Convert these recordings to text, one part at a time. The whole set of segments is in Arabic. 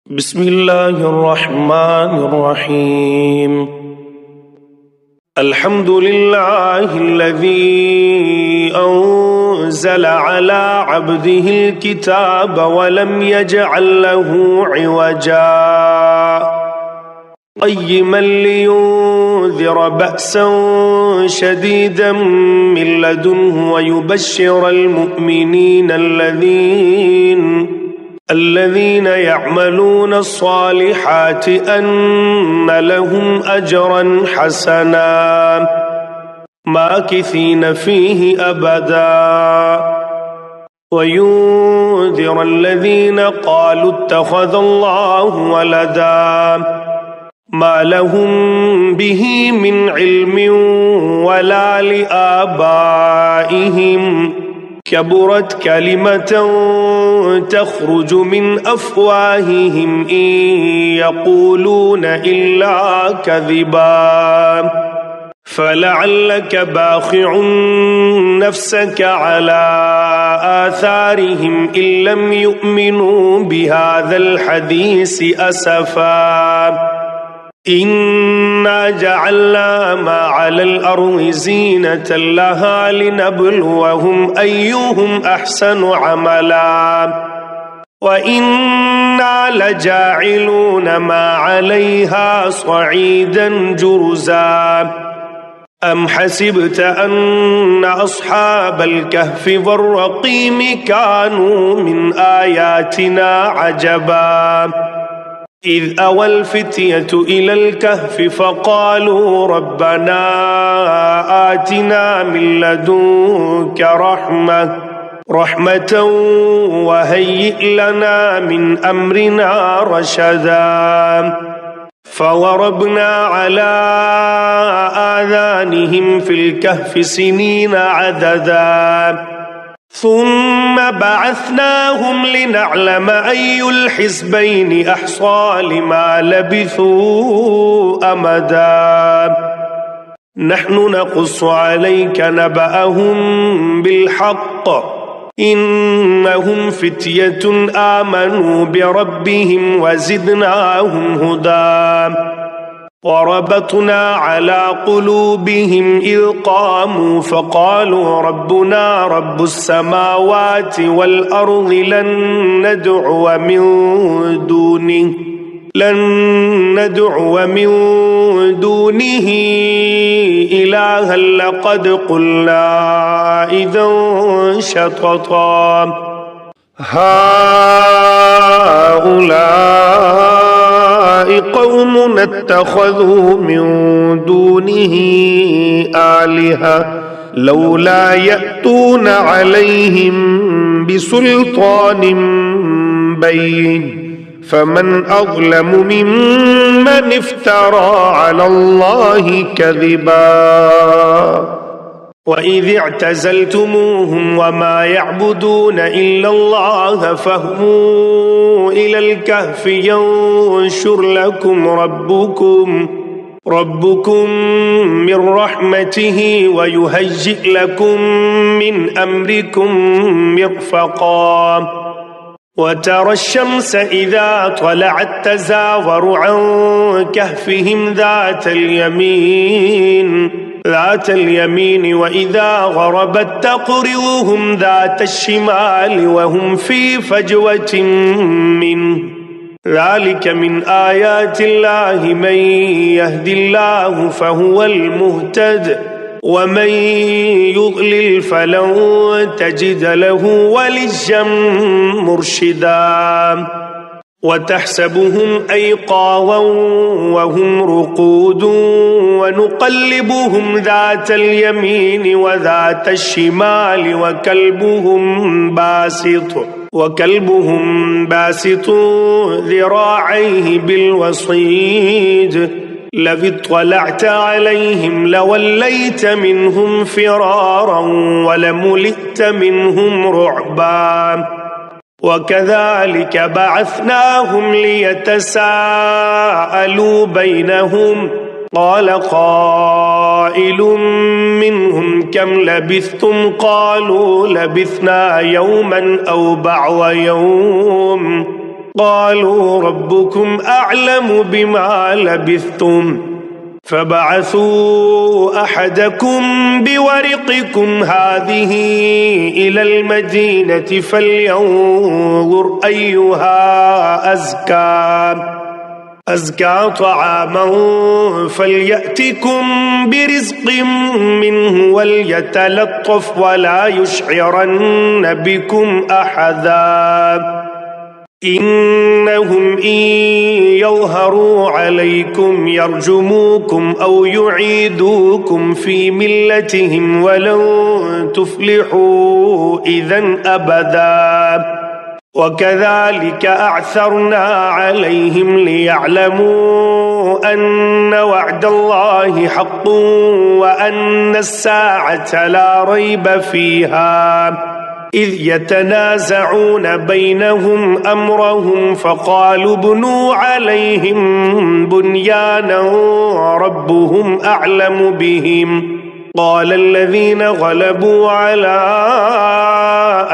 بسم الله الرحمن الرحيم الحمد لله الذي أنزل على عبده الكتاب ولم يجعل له عوجا قيما لينذر بأسا شديدا من لدنه ويبشر المؤمنين الذين يعملون الصالحات أن لهم أجرا حسنا ماكثين فيه أبدا وينذر الذين قالوا اتخذ الله ولدا ما لهم به من علم ولا لآبائهم كبرت كلمة تخرج من أفواههم إن يقولون إلا كذبا فلعلك باخع نفسك على آثارهم إن لم يؤمنوا بهذا الحديث أسفا إنا جعلنا ما على الأرض زينة لها لنبلوهم أيهم أحسن عملا وإنا لجاعلون ما عليها صعيدا جرزا أم حسبت أن أصحاب الكهف والرقيم كانوا من آياتنا عجبا إذ أوى الفتية إلى الكهف فقالوا ربنا آتنا من لدنك رحمة وهيئ لنا من أمرنا رشدا فضربنا على آذانهم في الكهف سنين عددا ثم بعثناهم لنعلم أي الحزبين أحصى لما لبثوا أمدا نحن نقص عليك نبأهم بالحق إنهم فتية آمنوا بربهم وزدناهم هدى وربطنا على قلوبهم إذ قاموا فقالوا ربنا رب السماوات والأرض لن ندعو من دونه إلها لقد قلنا إذا شططا هؤلاء قوم اتخذوا من دونه آلهة لولا يأتون عليهم بسلطان بين فمن أظلم ممن افترى على الله كذبا وإذ اعتزلتموهم وما يعبدون إلا الله فاهووا إلى الكهف ينشر لكم ربكم من رحمته ويهيئ لكم من أمركم مرفقا وترى الشمس إذا طلعت تزاور عن كهفهم ذات اليمين وإذا غربت تقرضهم ذات الشمال وهم في فجوة منه ذلك من آيات الله من يهد الله فهو المهتد ومن يضلل فلن تجد له وليا مرشدا وتحسبهم أيقاظا وهم رقود ونقلبهم ذات اليمين وذات الشمال وكلبهم باسط ذراعيه بالوصيد لو اطلعت عليهم لوليت منهم فرارا ولملئت منهم رعبا وكذلك بعثناهم ليتساءلوا بينهم قال قائل منهم كم لبثتم قالوا لبثنا يوما أو بعض يوم قالوا ربكم أعلم بما لبثتم فبعثوا أحدكم بورقكم هذه إلى المدينة فلينظر أيها أزكى طعاما فليأتكم برزق منه وليتلطف ولا يشعرن بكم أحدا إنهم إن يظهروا عليكم يرجموكم أو يعيدوكم في ملتهم ولن تفلحوا إذن أبدا وكذلك أعثرنا عليهم ليعلموا أن وعد الله حق وأن الساعة لا ريب فيها إذ يتنازعون بينهم أمرهم فقالوا ابنوا عليهم بنيانا ربهم أعلم بهم قال الذين غلبوا على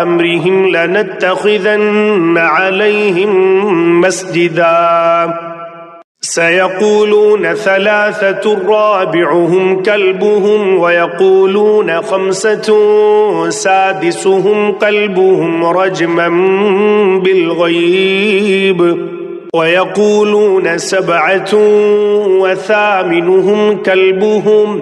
أمرهم لنتخذن عليهم مسجدا سيقولون ثلاثة رابعهم كلبهم ويقولون خمسة سادسهم كلبهم رجما بالغيب ويقولون سبعة وثامنهم كلبهم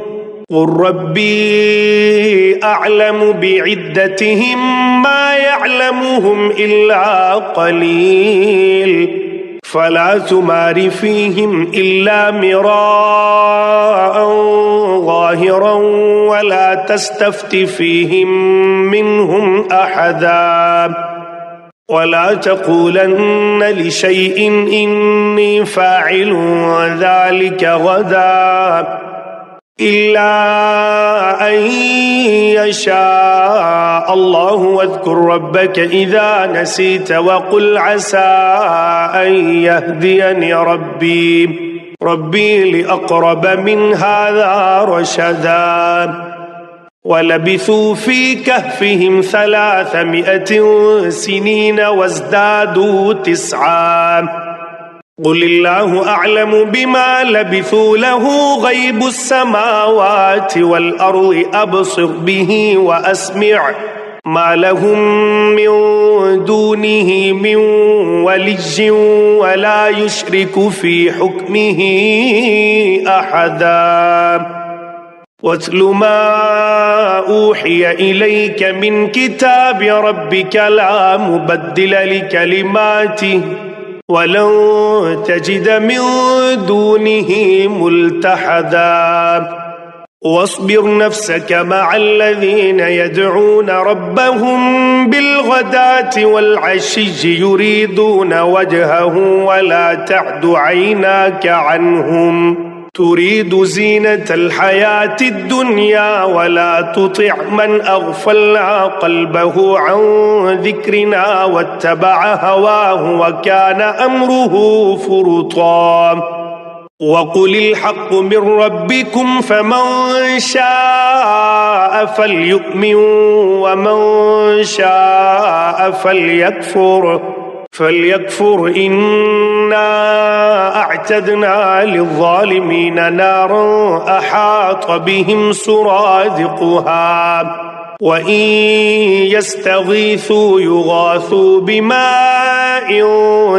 قل ربي أعلم بعدتهم ما يعلمهم إلا قليل فلا تمار فيهم إلا مراء ظاهرا ولا تستفت فيهم منهم أحدا ولا تقولن لشيء إني فاعل ذلك غدا إلا أن يشاء الله واذكر ربك إذا نسيت وقل عسى أن يهديني ربي لأقرب من هذا رشدا ولبثوا في كهفهم 300 سنين وازدادوا 9 قل الله أعلم بما لبثوا له غيب السماوات والأرض أبصر به وأسمع ما لهم من دونه من ولي ولا يشرك في حكمه أحدا واتل ما أوحي إليك من كتاب ربك لا مبدل لكلماته ولن تجد من دونه ملتحدا واصبر نفسك مع الذين يدعون ربهم بالغداة والعشي يريدون وجهه ولا تعد عيناك عنهم تريد زينة الحياة الدنيا ولا تطع من أغفلنا قلبه عن ذكرنا واتبع هواه وكان أمره فرطا وقل الحق من ربكم فمن شاء فليؤمن ومن شاء فليكفر إنا أعتدنا للظالمين نارا أحاط بهم سرادقها وإن يستغيثوا يغاثوا بماء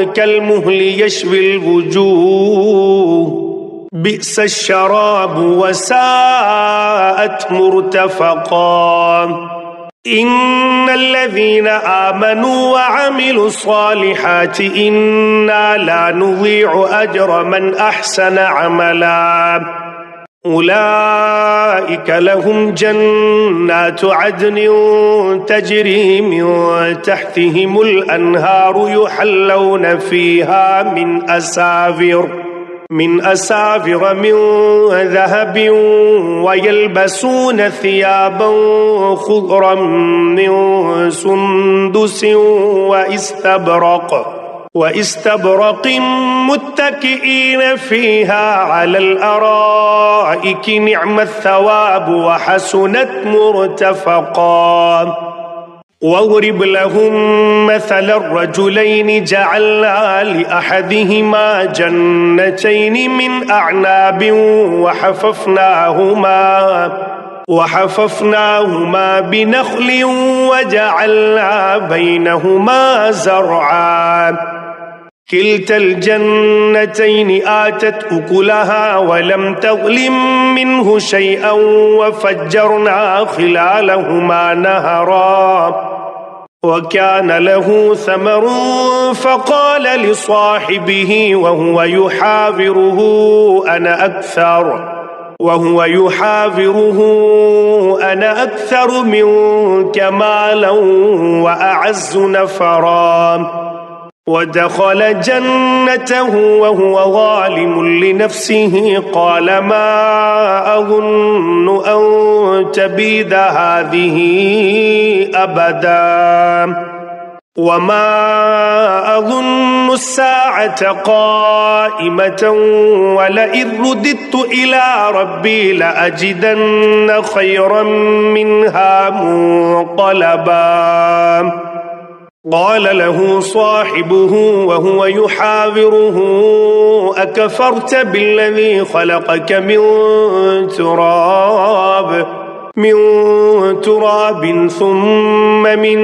كالمهل يشوي الوجوه بئس الشراب وساءت مرتفقا إن الذين آمنوا وعملوا الصالحات إنا لا نضيع أجر من أحسن عملا أولئك لهم جنات عدن تجري من تحتهم الأنهار يحلون فيها من أساور من ذهب ويلبسون ثيابا خضرا من سندس واستبرق متكئين فيها على الأرائك نعم الثواب وحسنت مرتفقا واضرب لهم مثل الرجلين جعلنا لأحدهما جنتين من أعناب وحففناهما بنخل وجعلنا بينهما زرعا كلتا الجنتين آتت أكلها ولم تظلم منه شيئا وفجرنا خلالهما نهرا وكان له ثمر فقال لصاحبه وهو يحاوره أنا أكثر منك مالا وأعز نفرا ودخل جنته وهو ظالم لنفسه قال ما أظن أن تبيد هذه أبدا وما أظن الساعة قائمة ولئن رددت إلى ربي لأجدن خيرا منها منقلبا قال له صاحبه وهو يحاوره أكفرت بالذي خلقك من تراب ثم من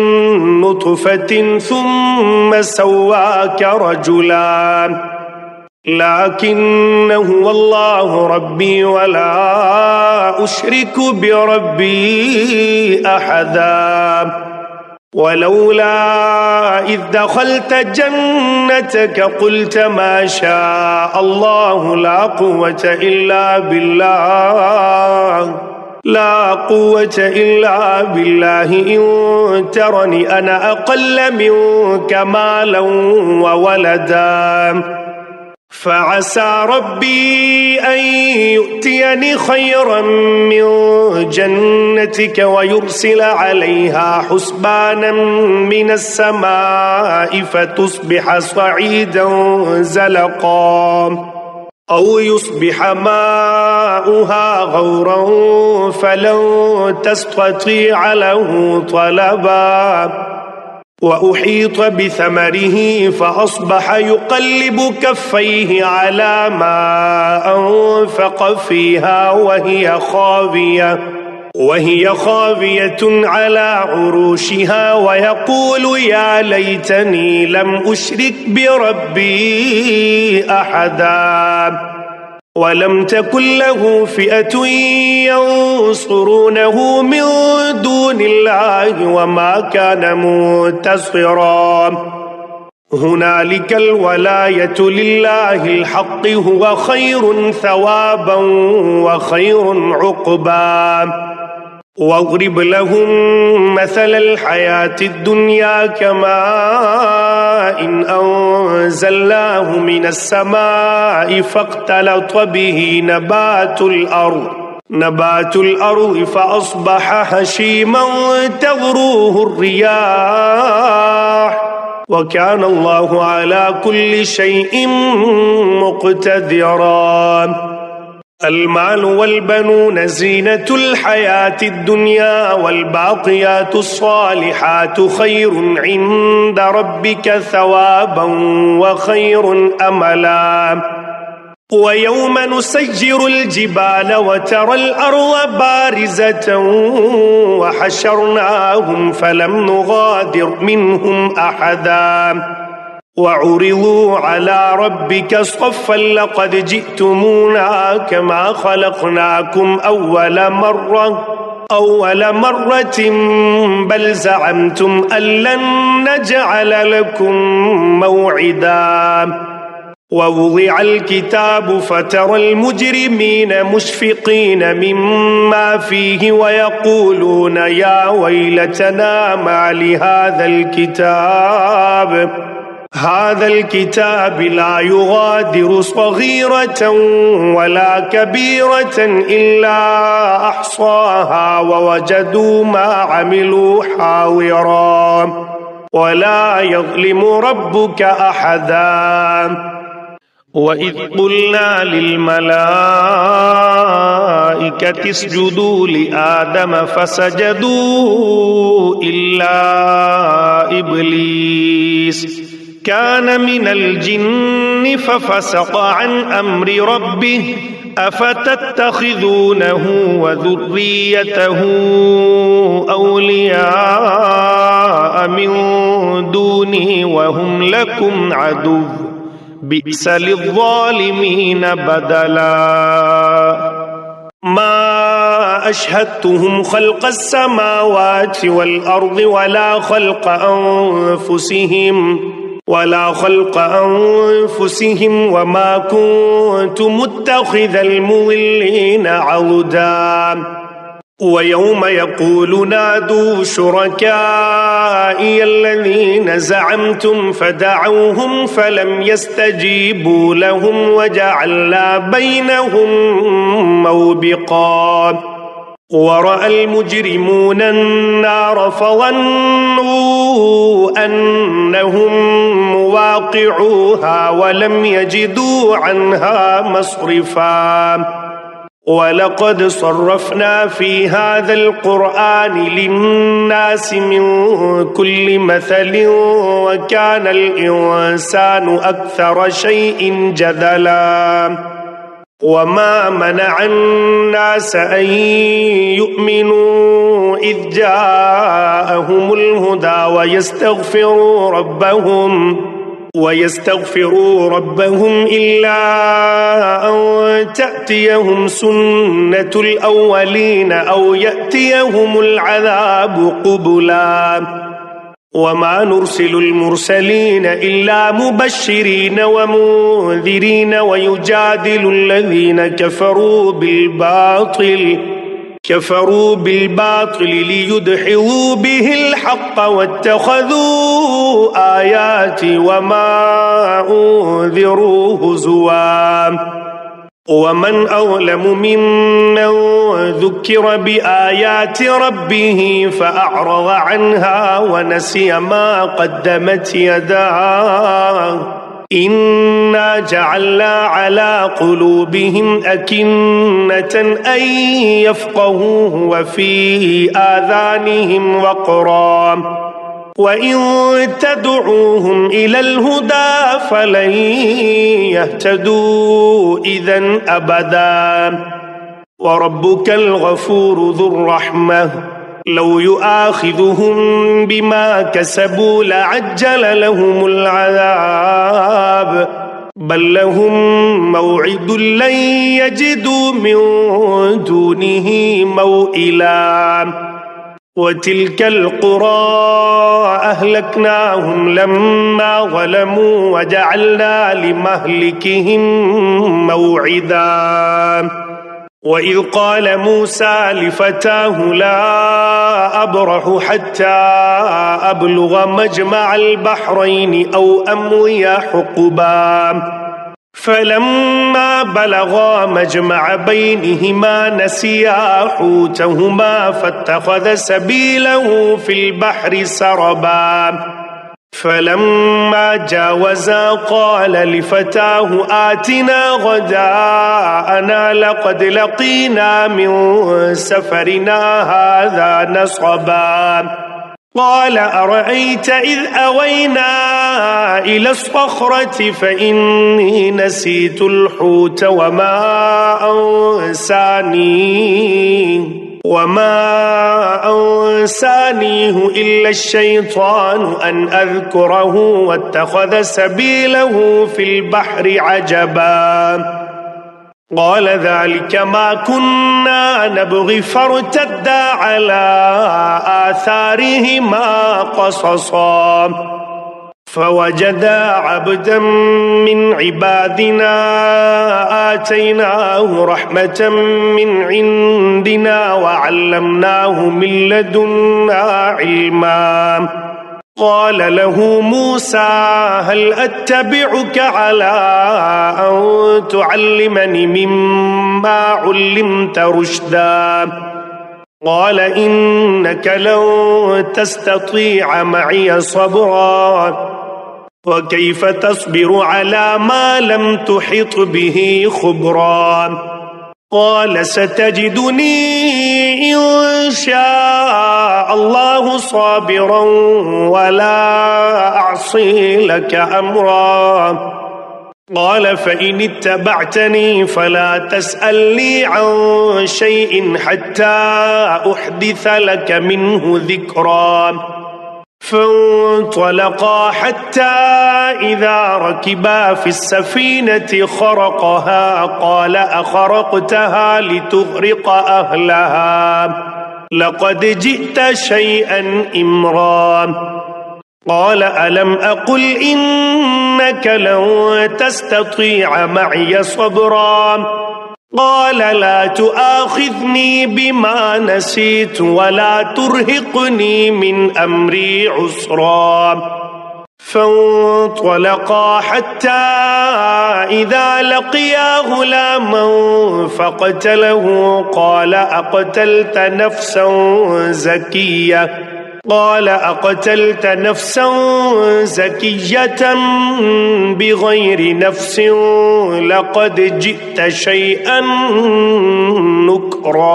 نطفة ثم سواك رجلا لكن هو الله ربي ولا أشرك بربي أحدا ولولا إذ دخلت جنتك قلت ما شاء الله لا قوة إلا بالله إن ترني أنا أقل منك مالا وولدا فعسى ربي أن يؤتيني خيرا من جنتك ويرسل عليها حسبانا من السماء فتصبح صعيدا زلقا أو يصبح ماؤها غورا فلن تستطيع له طلبا وأحيط بثمره فأصبح يقلب كفيه على ما أنفق فيها وهي خاوية على عروشها ويقول يا ليتني لم أشرك بربي أحدا ولم تكن له فئة ينصرونه من دون الله وما كان منتصرا هنالك الولاية لله الحق هو خير ثوابا وخير عقبا واضرب لهم مثل الحياة الدنيا كماء إن أنزلناه من السماء فاختلط به نبات الأرض فأصبح هشيما تذروه الرياح وكان الله على كل شيء مقتدرا المال والبنون زينة الحياة الدنيا والباقيات الصالحات خير عند ربك ثوابا وخير أملا ويوم نسجر الجبال وترى الأرض بارزة وحشرناهم فلم نغادر منهم أحدا وعرضوا على ربك صفا لقد جئتمونا كما خلقناكم أول مرة بل زعمتم أن لن نجعل لكم موعدا ووضع الكتاب فترى المجرمين مشفقين مما فيه ويقولون يا ويلتنا ما لهذا الكتاب لا يغادر صغيرة ولا كبيرة إلا أحصاها ووجدوا ما عملوا حاضرا ولا يظلم ربك أحدا وإذ قلنا للملائكة اسجدوا لآدم فسجدوا إلا إبليس كان من الجن ففسق عن أمر ربه أفتتخذونه وذريته أولياء من دوني وهم لكم عدو بئس للظالمين بدلا ما أشهدتهم خلق السماوات والأرض ولا خلق أنفسهم وما كنت متخذ المضلين عضدا ويوم يقول نادوا شركائي الذين زعمتم فدعوهم فلم يستجيبوا لهم وجعلنا بينهم موبقا ورأى المجرمون النار فظنوا أنهم مواقعوها ولم يجدوا عنها مصرفا ولقد صرفنا في هذا القرآن للناس من كل مثل وكان الإنسان أكثر شيء جدلا وما منع الناس أن يؤمنوا إذ جاءهم الهدى ويستغفروا ربهم إلا أن تأتيهم سنة الأولين أو يأتيهم العذاب قبلا وما نرسل المرسلين إلا مبشرين ومنذرين ويجادل الذين كفروا بالباطل ليدحضوا به الحق واتخذوا آياتي وما أنذروا هزوا ومن أظلم ممن ذكر بآيات ربه فأعرض عنها ونسي ما قدمت يداه إنا جعلنا على قلوبهم أكنة أن يفقهوه وفي آذانهم وقرا وإن تدعوهم إلى الهدى فلن يهتدوا إذن أبدا وربك الغفور ذو الرحمة لو يؤاخذهم بما كسبوا لعجل لهم العذاب بل لهم موعد لن يجدوا من دونه موئلا وتلك القرى أهلكناهم لما ظلموا وجعلنا لمهلكهم موعدا وإذ قال موسى لفتاه لا أبرح حتى أبلغ مجمع البحرين أو أمضي حقبا فلما بلغا مجمع بينهما نسيا حوتهما فاتخذ سبيله في البحر سربا فلما جاوزا قال لفتاه آتنا غداءنا لقد لقينا من سفرنا هذا نصبا قال أرأيت إذ أوينا إلى الصخرة فإني نسيت الحوت وما أنسانيه إلا الشيطان أن أذكره واتخذ سبيله في البحر عجبا قال ذلك ما كنا نبغي فارتدا على آثارهما قصصا فوجدا عبدا من عبادنا آتيناه رحمة من عندنا وعلمناه من لدنا علما قال له موسى هل أتبعك على أن تعلمني مما علمت رشدا قال إنك لن تستطيع معي صبرا وكيف تصبر على ما لم تحط به خبرا قال ستجدني إن شاء الله صابرا ولا أعصي لك أمرا قال فإن اتبعتني فلا تسألني عن شيء حتى أحدث لك منه ذكرا فانطلقا حتى إذا ركبا في السفينة خرقها قال أخرقتها لتغرق أهلها لقد جئت شيئا إمرا قال ألم أقل إنك لن تستطيع معي صبرا قال لا تؤاخذني بما نسيت ولا ترهقني من أمري عسرا فانطلقا حتى إذا لقيا غلاما فقتله قال أقتلت نفسا زكية بغير نفس لقد جئت شيئا نكرا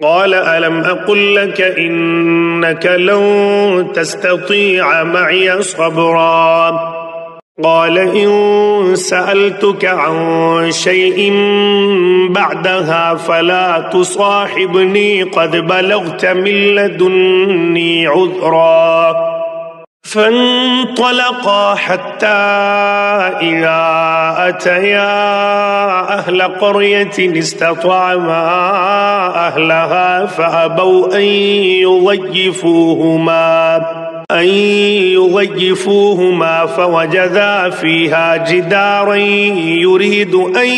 قال ألم أقل لك إنك لن تستطيع معي صبرا قال إن سألتك عن شيء بعدها فلا تصاحبني قد بلغت من لدني عذرا فانطلقا حتى إذا أتيا أهل قرية استطعما أهلها فأبوا أن يضيفوهما فوجدا فيها جدارا يريد أن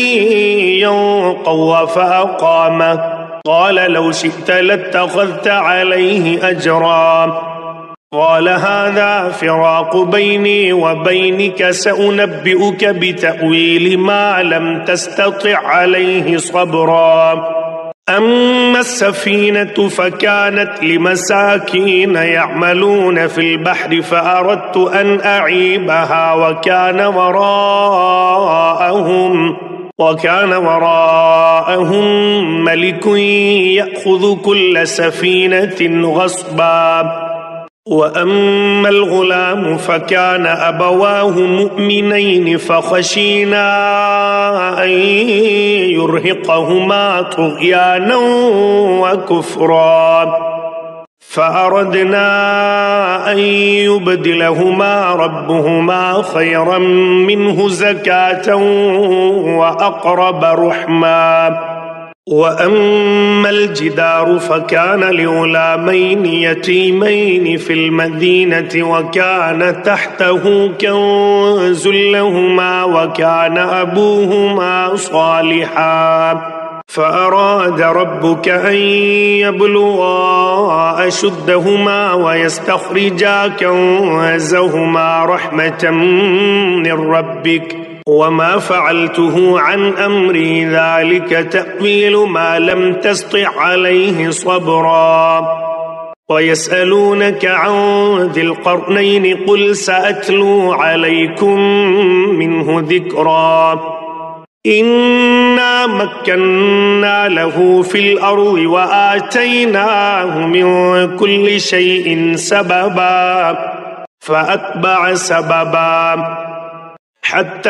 ينقض فأقامه قال لو شئت لاتخذت عليه أجرا قال هذا فراق بيني وبينك سأنبئك بتأويل ما لم تستطع عليه صبرا أما السفينة فكانت لمساكين يعملون في البحر فأردت أن أعيبها وكان وراءهم ملك يأخذ كل سفينة غصبا وأما الغلام فكان أبواه مؤمنين فخشينا أن يرهقهما طغيانا وكفرا فأردنا أن يبدلهما ربهما خيرا منه زكاة وأقرب رحما وأما الجدار فكان لغلامين يتيمين في المدينة وكان تحته كنز لهما وكان أبوهما صالحا فأراد ربك أن يبلغا أشدهما ويستخرجا كنزهما رحمة من ربك وما فعلته عن أمري ذلك تأويل ما لم تسطع عليه صبرا ويسألونك عن ذي القرنين قل سأتلو عليكم منه ذكرا إنا مكنا له في الأرض وآتيناه من كل شيء سببا فأتبع سببا حتى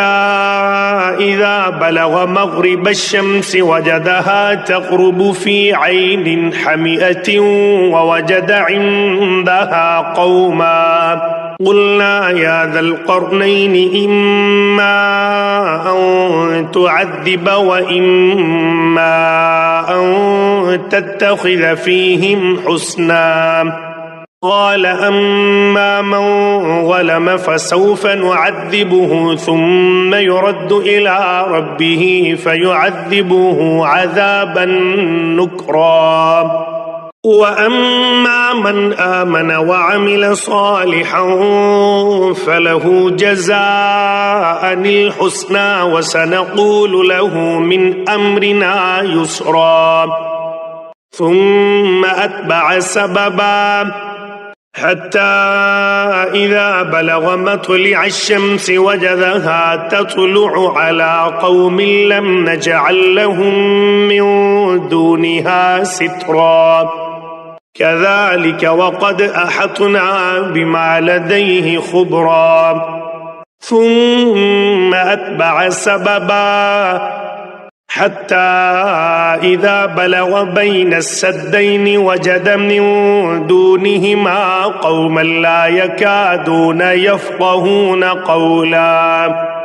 إذا بلغ مغرب الشمس وجدها تغرب في عين حمئة ووجد عندها قوما قلنا يا ذا القرنين إما أن تعذب وإما أن تتخذ فيهم حسنا قال أما من ظلم فسوف نعذبه ثم يرد إلى ربه فيعذبه عذابا نكرا وأما من آمن وعمل صالحا فله جزاء الحسنى وسنقول له من أمرنا يسرا ثم أتبع سببا حتى إذا بلغ مطلع الشمس وجدها تطلع على قوم لم نجعل لهم من دونها سترا كذلك وقد أحطنا بما لديه خبرا ثم أتبع سببا حتى إذا بلغ بين السدين وجد من دونهما قوما لا يكادون يفقهون قولا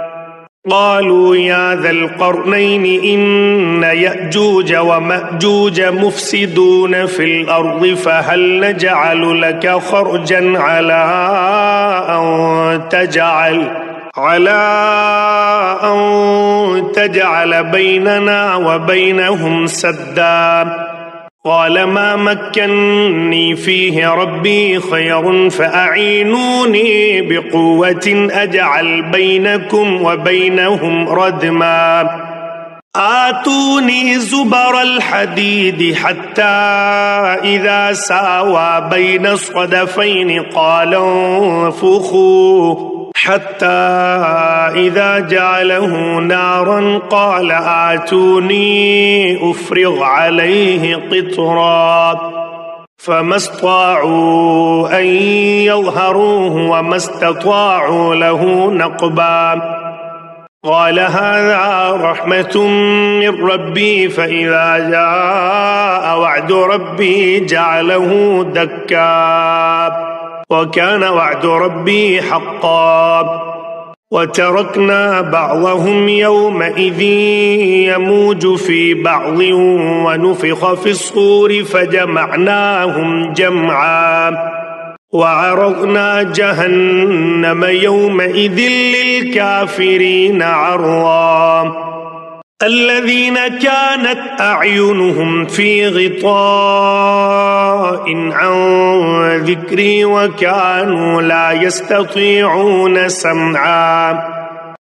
قالوا يا ذا القرنين إن يأجوج ومأجوج مفسدون في الأرض فهل نجعل لك خرجا على أن تجعل بيننا وبينهم سدا قال ما مكنني فيه ربي خير فأعينوني بقوة أجعل بينكم وبينهم ردما آتوني زبر الحديد حتى إذا ساوى بين الصدفين قال انفخوا حتى إذا جعله نارا قال آتوني أفرغ عليه قطرا فما استطاعوا أن يظهروه وما استطاعوا له نقبا قال هذا رحمة من ربي فإذا جاء وعد ربي جعله دكا وكان وعد ربي حقا وتركنا بعضهم يومئذ يموج في بعض ونفخ في الصور فجمعناهم جمعا وعرضنا جهنم يومئذ للكافرين عرضا الذين كانت أعينهم في غطاء عن ذكري وكانوا لا يستطيعون سمعا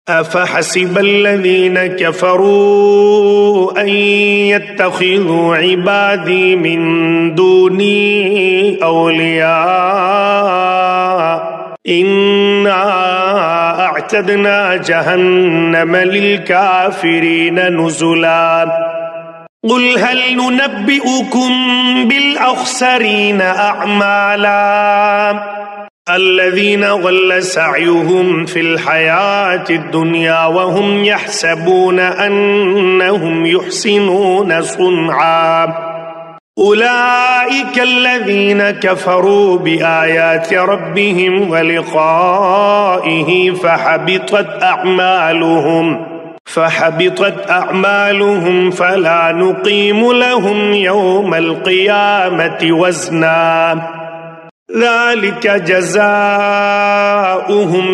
أفحسب الذين كفروا أن يتخذوا عبادي من دوني أولياء إنا أعتدنا جهنم للكافرين نزلا قل هل ننبئكم بالأخسرين أعمالا الذين ضل سعيهم في الحياة الدنيا وهم يحسبون أنهم يحسنون صنعا أولئك الذين كفروا بآيات ربهم ولقائه فحبطت أعمالهم فلا نقيم لهم يوم القيامة وزنا ذلك جزاؤهم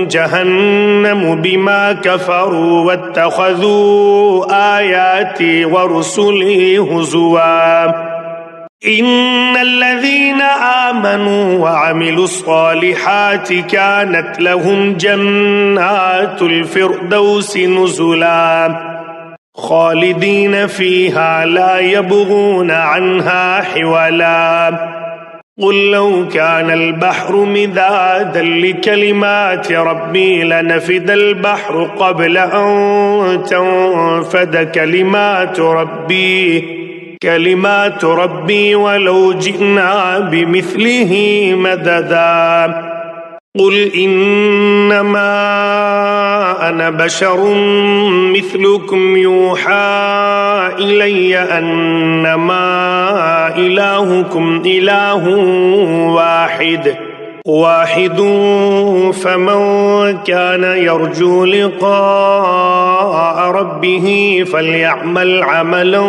جهنم بما كفروا واتخذوا آياتي ورسلي هزوا إن الذين آمنوا وعملوا الصالحات كانت لهم جنات الفردوس نزلا خالدين فيها لا يبغون عنها حولا قل لو كان البحر مدادا لكلمات ربي لنفد البحر قبل أن تنفد كلمات ربي ولو جئنا بمثله مددا قل إنما أنا بشر مثلكم يوحى إلي أنما إلهكم إله واحد فمن كان يرجو لقاء ربه فليعمل عملا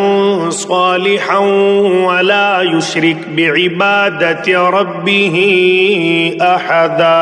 صالحا ولا يشرك بعبادة ربه أحدا.